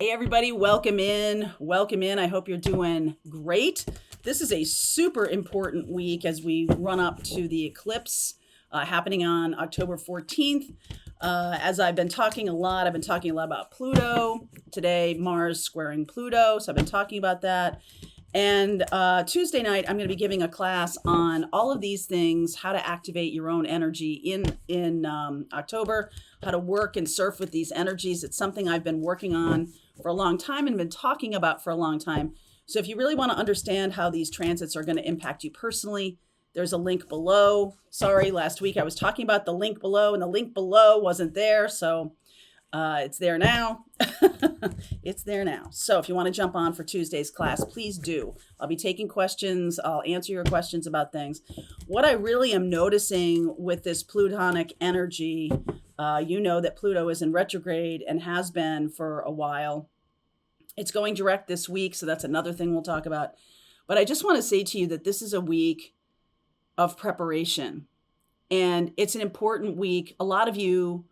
Hey, everybody, welcome in. Welcome in. I hope you're doing great. This is a super important week as we run up to the eclipse happening on October 14th. As I've been talking a lot about Pluto. Today, Mars squaring Pluto. So I've been talking about that. And Tuesday night, I'm going to be giving a class on all of these things, how to activate your own energy in October, how to work and surf with these energies. It's something I've been working on for a long time and been talking about for a long time. So if you really want to understand how these transits are going to impact you personally, there's a link below. Sorry, last week I was talking about the link below and the link below wasn't there. So it's there now. It's there now. So if you want to jump on for Tuesday's class, please do. I'll be taking questions. I'll answer your questions about things. What I really am noticing with this Plutonic energy, you know that Pluto is in retrograde and has been for a while. It's going direct this week, so that's another thing we'll talk about. But I just want to say to you that this is a week of preparation. And it's an important week. A lot of you,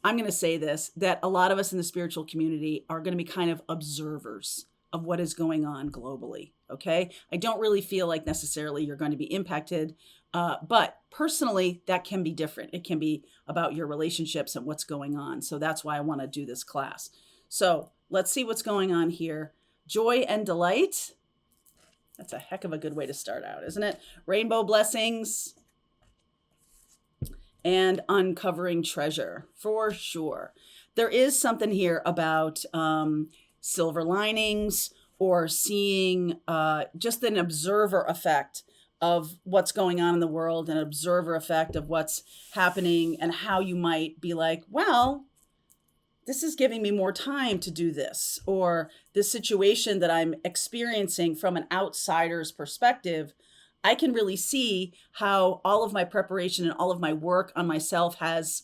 I'm going to say this, that a lot of us in the spiritual community are going to be kind of observers of what is going on globally. Okay. I don't really feel like necessarily you're going to be impacted. But personally, that can be different. It can be about your relationships and what's going on. So that's why I want to do this class. So let's see what's going on here. Joy and delight. That's a heck of a good way to start out, isn't it? Rainbow blessings. And uncovering treasure, for sure. There is something here about silver linings or seeing just an observer effect of what's going on in the world, an observer effect of what's happening and how you might be like, well, this is giving me more time to do this, or this situation that I'm experiencing from an outsider's perspective, I can really see how all of my preparation and all of my work on myself has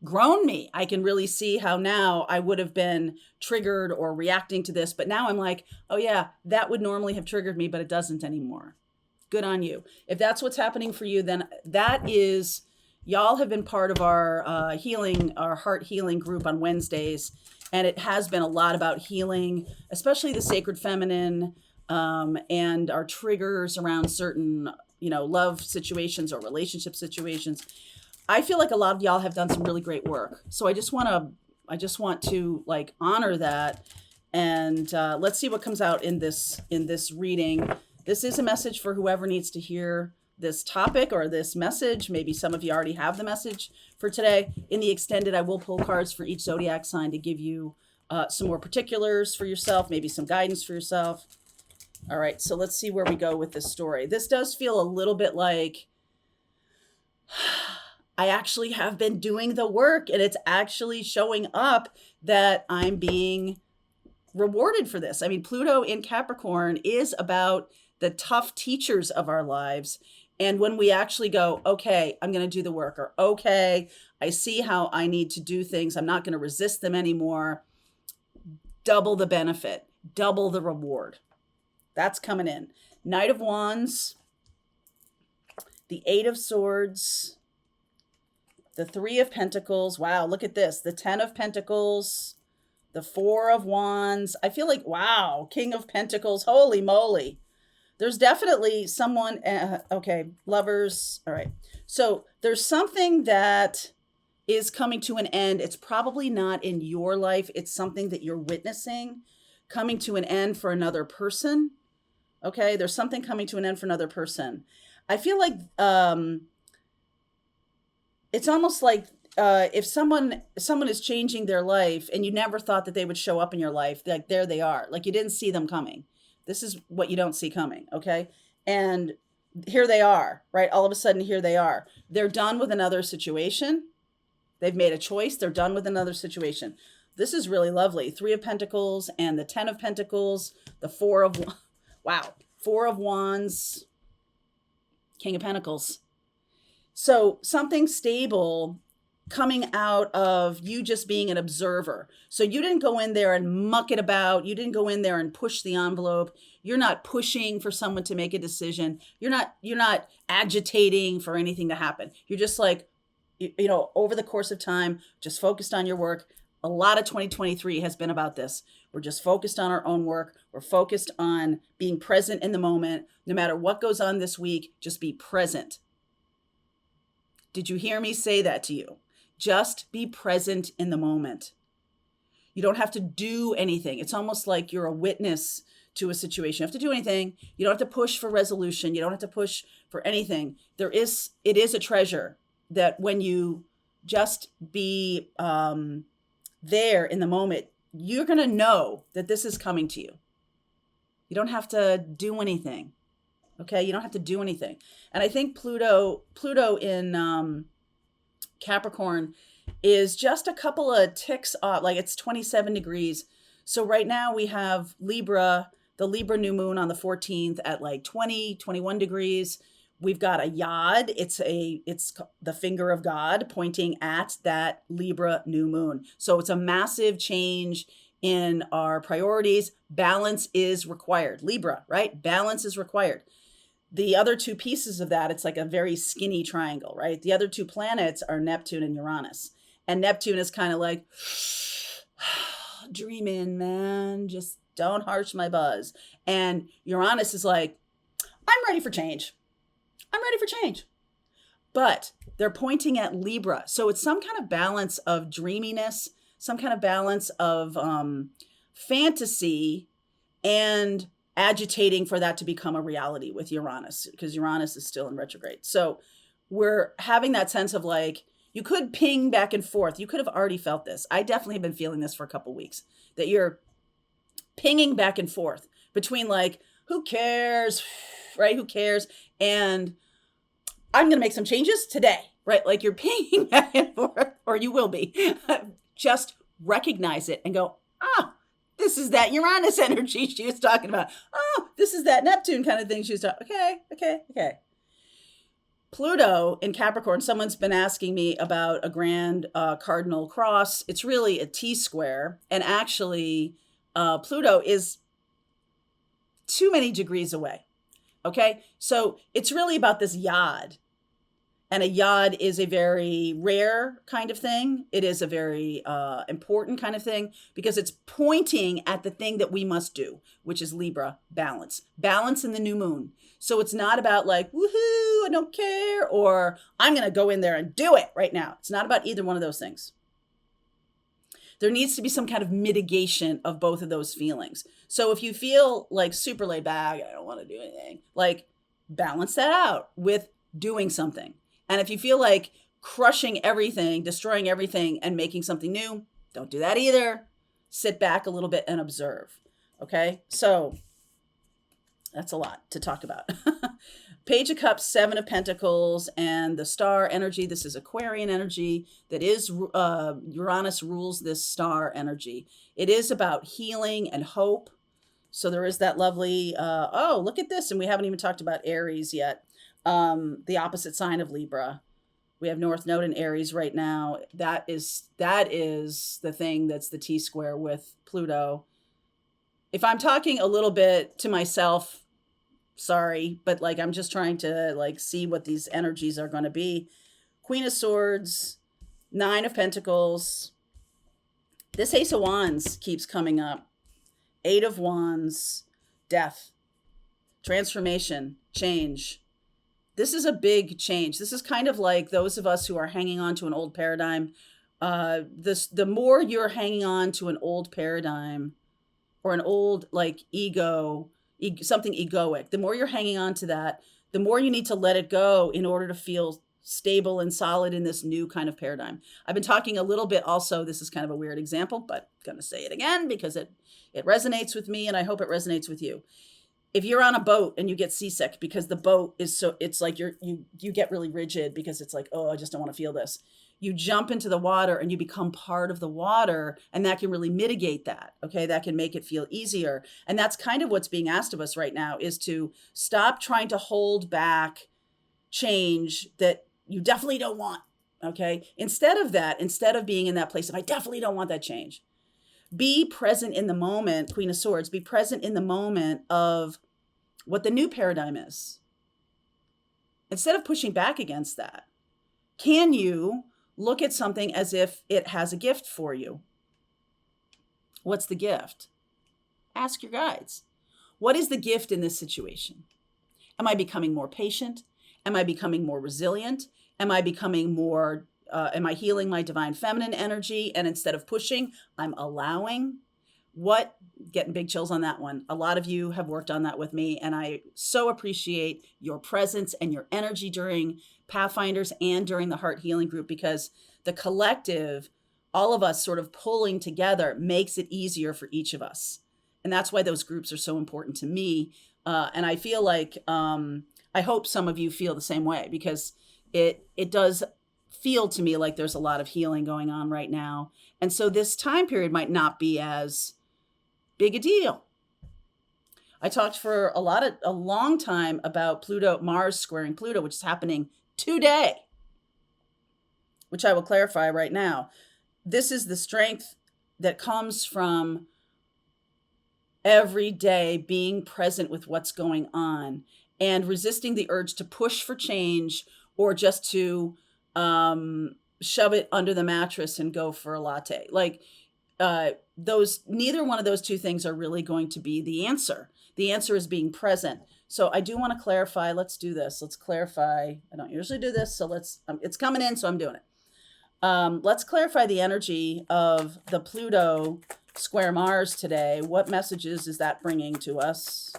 grown me. I can really see how now I would have been triggered or reacting to this, but now I'm like, oh yeah, that would normally have triggered me, but it doesn't anymore. Good on you. If that's what's happening for you, then that is, y'all have been part of our our heart healing group on Wednesdays. And it has been a lot about healing, especially the sacred feminine, and our triggers around certain, love situations or relationship situations. I feel like a lot of y'all have done some really great work. So I just want to like honor that. And let's see what comes out in this reading. This is a message for whoever needs to hear this topic or this message. Maybe some of you already have the message for today. In the extended, I will pull cards for each zodiac sign to give you some more particulars for yourself, maybe some guidance for yourself. All right, so let's see where we go with this story. This does feel a little bit like I actually have been doing the work and it's actually showing up that I'm being rewarded for this. I mean, Pluto in Capricorn is about the tough teachers of our lives. And when we actually go, okay, I'm going to do the work, or okay, I see how I need to do things. I'm not going to resist them anymore. Double the benefit, double the reward. That's coming in. Knight of Wands, the Eight of Swords, the Three of Pentacles. Wow, look at this. The 10 of Pentacles, the Four of Wands. I feel like, wow, King of Pentacles. Holy moly. There's definitely someone, okay, lovers. All right. So there's something that is coming to an end. It's probably not in your life. It's something that you're witnessing coming to an end for another person. Okay, there's something coming to an end for another person. I feel like it's almost like if someone is changing their life and you never thought that they would show up in your life, like there they are, like you didn't see them coming. This is what you don't see coming, okay? And here they are, right? All of a sudden, here they are. They're done with another situation. They've made a choice. They're done with another situation. This is really lovely. Three of Pentacles and the 10 of Pentacles, the Four of Wands, King of Pentacles. So something stable coming out of you just being an observer. So you didn't go in there and muck it about. You didn't go in there and push the envelope. You're not pushing for someone to make a decision. You're not agitating for anything to happen. You're just like, over the course of time, just focused on your work. A lot of 2023 has been about this. We're just focused on our own work. We're focused on being present in the moment. No matter what goes on this week, just be present. Did you hear me say that to you? Just be present in the moment. You don't have to do anything. It's almost like you're a witness to a situation. You don't have to do anything. You don't have to push for resolution. You don't have to push for anything. It is a treasure that when you just be there in the moment, you're going to know that this is coming to you. You don't have to do anything. Okay? You don't have to do anything. And I think Pluto in Capricorn is just a couple of ticks off, like it's 27 degrees. So right now we have Libra, the Libra new moon on the 14th at like 20, 21 degrees. We've got a yod. It's the finger of God pointing at that Libra new moon. So it's a massive change in our priorities. Balance is required. Libra, right? Balance is required. The other two pieces of that, it's like a very skinny triangle, right? The other two planets are Neptune and Uranus. And Neptune is kind of like, dream in, man. Just don't harsh my buzz. And Uranus is like, I'm ready for change. I'm ready for change. But they're pointing at Libra. So it's some kind of balance of dreaminess, some kind of balance of fantasy and agitating for that to become a reality with Uranus, because Uranus is still in retrograde. So we're having that sense of like, you could ping back and forth. You could have already felt this. I definitely have been feeling this for a couple of weeks, that you're pinging back and forth between like, who cares, right? Who cares? And I'm going to make some changes today, right? Like you're pinging back and forth, or you will be. Just recognize it and go, this is that Uranus energy she was talking about. Oh, this is that Neptune kind of thing she was talking. Okay. Pluto in Capricorn, someone's been asking me about a grand cardinal cross. It's really a T-square. And actually, Pluto is too many degrees away. Okay? So it's really about this yod. And a yod is a very rare kind of thing. It is a very important kind of thing because it's pointing at the thing that we must do, which is Libra, balance. Balance in the new moon. So it's not about like, woohoo, I don't care, or I'm going to go in there and do it right now. It's not about either one of those things. There needs to be some kind of mitigation of both of those feelings. So if you feel like super laid back, I don't want to do anything, like balance that out with doing something. And if you feel like crushing everything, destroying everything, and making something new, don't do that either. Sit back a little bit and observe. Okay? So that's a lot to talk about. Page of Cups, Seven of Pentacles, and the star energy. This is Aquarian energy. That is, Uranus rules this star energy. It is about healing and hope. So there is that lovely, look at this. And we haven't even talked about Aries yet. The opposite sign of Libra. We have North Node in Aries right now. That is the thing that's the T-square with Pluto. If I'm talking a little bit to myself, sorry, but like I'm just trying to like see what these energies are going to be. Queen of Swords, Nine of Pentacles. This Ace of Wands keeps coming up. Eight of Wands, death, transformation, change. This is a big change. This is kind of like those of us who are hanging on to an old paradigm. The more you're hanging on to an old paradigm or an old like something egoic, the more you're hanging on to that, the more you need to let it go in order to feel stable and solid in this new kind of paradigm. I've been talking a little bit also, this is kind of a weird example, but I'm going to say it again because it resonates with me and I hope it resonates with you. If you're on a boat and you get seasick because the boat is so, it's like you get really rigid because it's like, oh, I just don't want to feel this. You jump into the water and you become part of the water, and that can really mitigate that. Okay. That can make it feel easier. And that's kind of what's being asked of us right now, is to stop trying to hold back change that you definitely don't want. Okay. Instead of being in that place of, I definitely don't want that change. Be present in the moment, Queen of Swords, be present in the moment of what the new paradigm is. Instead of pushing back against that, can you look at something as if it has a gift for you? What's the gift? Ask your guides. What is the gift in this situation? Am I becoming more patient? Am I becoming more resilient? Am I becoming more, am I healing my divine feminine energy? And instead of pushing, I'm allowing? What, getting big chills on that one. A lot of you have worked on that with me, and I so appreciate your presence and your energy during Pathfinders and during the Heart Healing Group, because the collective, all of us sort of pulling together, makes it easier for each of us. And that's why those groups are so important to me. And I feel like, I hope some of you feel the same way, because it does feel to me like there's a lot of healing going on right now. And so this time period might not be as big a deal. I talked for a long time about Mars squaring Pluto, which is happening today, which I will clarify right now. This is the strength that comes from every day being present with what's going on and resisting the urge to push for change or just to shove it under the mattress and go for a latte. Like neither one of those two things are really going to be the answer. The answer is being present. So I do want to clarify. Let's do this. Let's clarify. I don't usually do this, so it's coming in, so I'm doing it. Let's clarify the energy of the Pluto square Mars today. What messages is that bringing to us?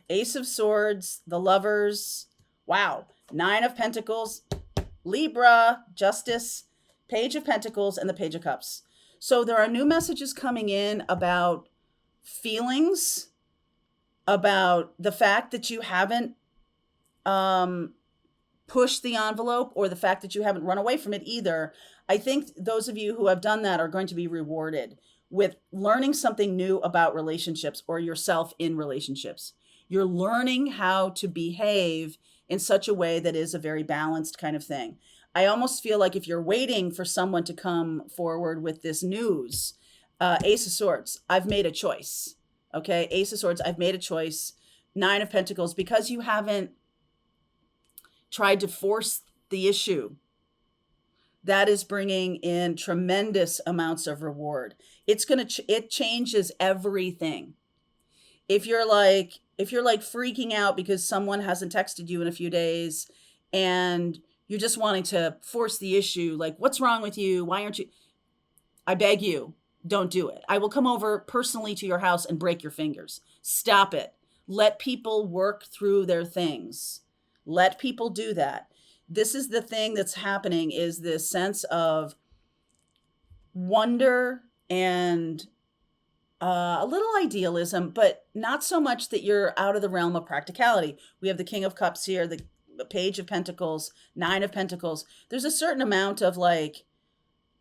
Ace of Swords, the Lovers. Wow. 9 of Pentacles, Libra, Justice, Page of Pentacles, and the Page of Cups. So there are new messages coming in about feelings, about the fact that you haven't pushed the envelope, or the fact that you haven't run away from it either. I think those of you who have done that are going to be rewarded with learning something new about relationships or yourself in relationships. You're learning how to behave in such a way that is a very balanced kind of thing. I almost feel like if you're waiting for someone to come forward with this news, Ace of Swords, I've made a choice. Okay, Ace of Swords, I've made a choice. 9 of Pentacles, because you haven't tried to force the issue, that is bringing in tremendous amounts of reward. It changes everything. If you're like freaking out because someone hasn't texted you in a few days and you're just wanting to force the issue, like, what's wrong with you? Why aren't you? I beg you, don't do it. I will come over personally to your house and break your fingers. Stop it. Let people work through their things. Let people do that. This is the thing that's happening, is this sense of wonder and a little idealism, but not so much that you're out of the realm of practicality. We have the King of Cups here, the Page of Pentacles, 9 of Pentacles. There's a certain amount of like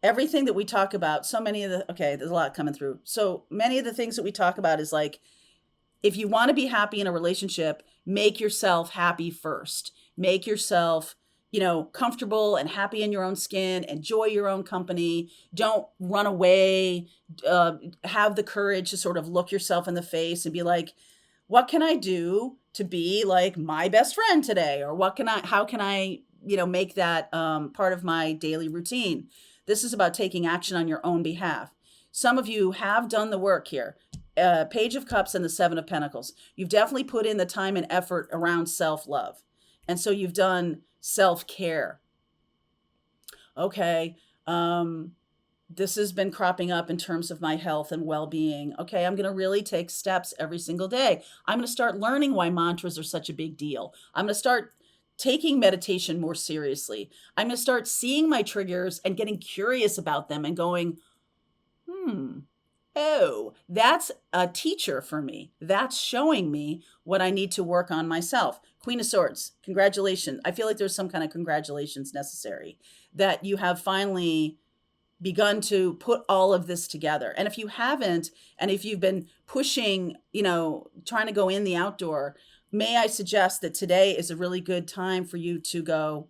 everything that we talk about. So many of there's a lot coming through. So many of the things that we talk about is like, if you want to be happy in a relationship, make yourself happy first. Make yourself, comfortable and happy in your own skin. Enjoy your own company. Don't run away. Have the courage to sort of look yourself in the face and be like, what can I do to be like my best friend today? Or how can I, make that part of my daily routine? This is about taking action on your own behalf. Some of you have done the work here. Page of Cups and the 7 of Pentacles. You've definitely put in the time and effort around self-love. And so you've done self-care. Okay. This has been cropping up in terms of my health and well-being. Okay. I'm going to really take steps every single day. I'm going to start learning why mantras are such a big deal. I'm going to start taking meditation more seriously. I'm going to start seeing my triggers and getting curious about them and going, oh, that's a teacher for me. That's showing me what I need to work on myself. Queen of Swords, congratulations. I feel like there's some kind of congratulations necessary that you have finally begun to put all of this together. And if you haven't, and if you've been pushing, trying to go in the outdoor, may I suggest that today is a really good time for you to go,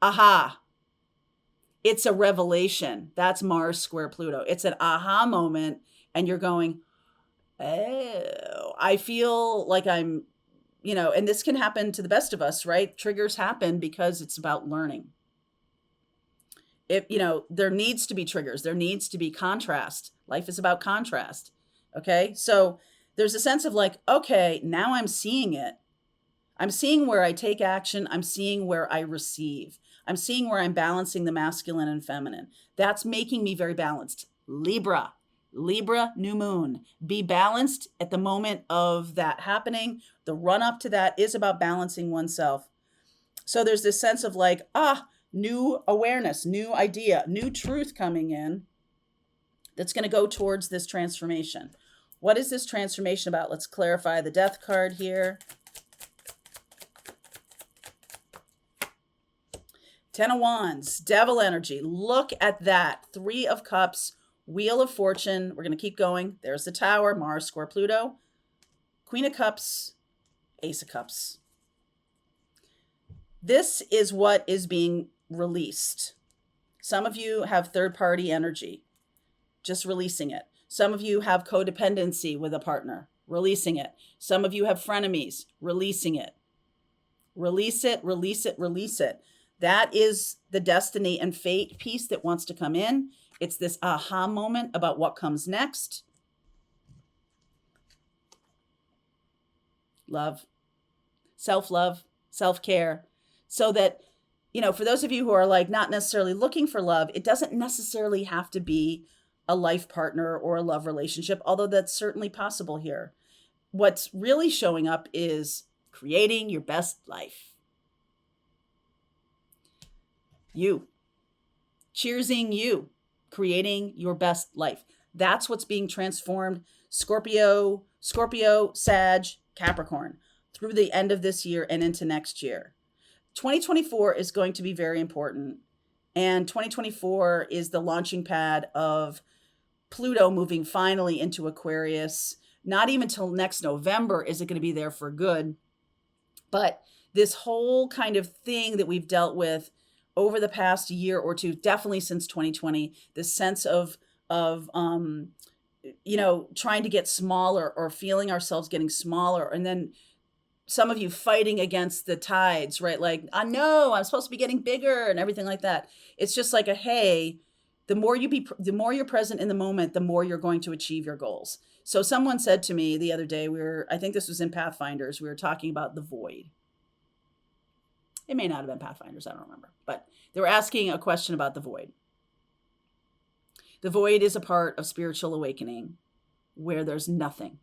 aha, it's a revelation. That's Mars square Pluto. It's an aha moment. And you're going, oh, I feel like I'm, and this can happen to the best of us, right? Triggers happen because it's about learning. If, you know, there needs to be triggers, there needs to be contrast. Life is about contrast. Okay. So there's a sense of like, okay, now I'm seeing it. I'm seeing where I take action. I'm seeing where I receive. I'm seeing where I'm balancing the masculine and feminine. That's making me very balanced. Libra, Libra, new moon. Be balanced at the moment of that happening. The run up to that is about balancing oneself. So there's this sense of like, new awareness, new idea, new truth coming in that's going to go towards this transformation. What is this transformation about? Let's clarify the death card here. 10 of Wands, devil energy. Look at that. 3 of Cups, Wheel of Fortune. We're going to keep going. There's the Tower, Mars square Pluto. Queen of Cups, Ace of Cups. This is what is being released. Some of you have third-party energy, just releasing it. Some of you have codependency with a partner, releasing it. Some of you have frenemies, releasing it. Release it, release it, release it. That is the destiny and fate piece that wants to come in. It's this aha moment about what comes next. Love, self-love, self-care. So that, you know, for those of you who are like not necessarily looking for love, it doesn't necessarily have to be a life partner or a love relationship, although that's certainly possible here. What's really showing up is creating your best life. You, cheersing you, creating your best life. That's what's being transformed. Scorpio, Sag, Capricorn through the end of this year and into next year. 2024 is going to be very important. And 2024 is the launching pad of Pluto moving finally into Aquarius. Not even till next November is it going to be there for good. But this whole kind of thing that we've dealt with over the past year or two, definitely since 2020, this sense of you know, trying to get smaller or feeling ourselves getting smaller. And then some of you fighting against the tides, right? Like, I know I'm supposed to be getting bigger and everything like that. It's just like hey, the more you're present in the moment, the more you're going to achieve your goals. So someone said to me the other day, I think this was in Pathfinders, we were talking about the void. It may not have been Pathfinders, I don't remember, but they were asking a question about the void. The void is a part of spiritual awakening where there's nothing.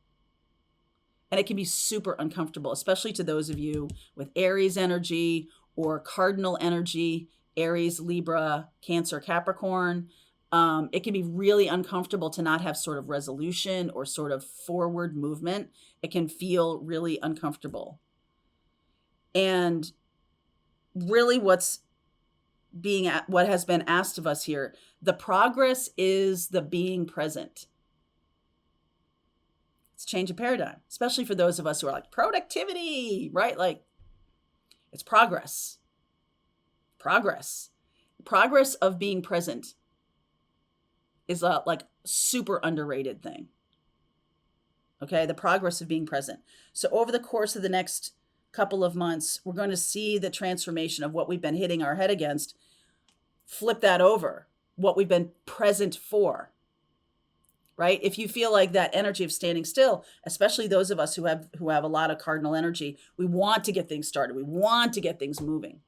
And it can be super uncomfortable, especially to those of you with Aries energy or cardinal energy, Aries, Libra, Cancer, Capricorn. It can be really uncomfortable to not have sort of resolution or sort of forward movement. It can feel really uncomfortable. And really what has been asked of us here, the progress is the being present. It's change of paradigm, especially for those of us who are like productivity, right? Like it's progress of being present is a like super underrated thing. Okay. The progress of being present. So over the course of the next couple of months, we're going to see the transformation of what we've been hitting our head against, flip that over, what we've been present for, right? If you feel like that energy of standing still, especially those of us who have a lot of cardinal energy, we want to get things started. We want to get things moving.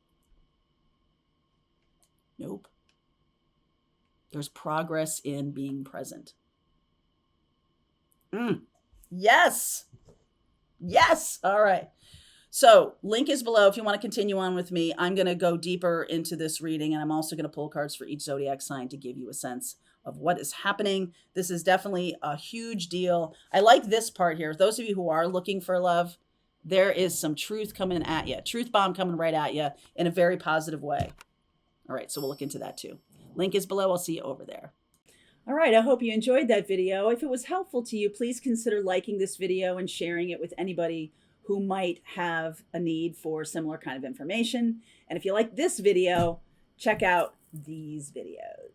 Nope. There's progress in being present. Yes. Yes. All right. So link is below if you want to continue on with me. I'm going to go deeper into this reading, and I'm also going to pull cards for each zodiac sign to give you a sense of what is happening. This is definitely a huge deal. I like this part here. Those of you who are looking for love, there is some truth coming at you. Truth bomb coming right at you in a very positive way. All right, so we'll look into that too. Link is below. I'll see you over there. All right, I hope you enjoyed that video. If it was helpful to you, please consider liking this video and sharing it with anybody who might have a need for similar kind of information. And if you like this video, check out these videos.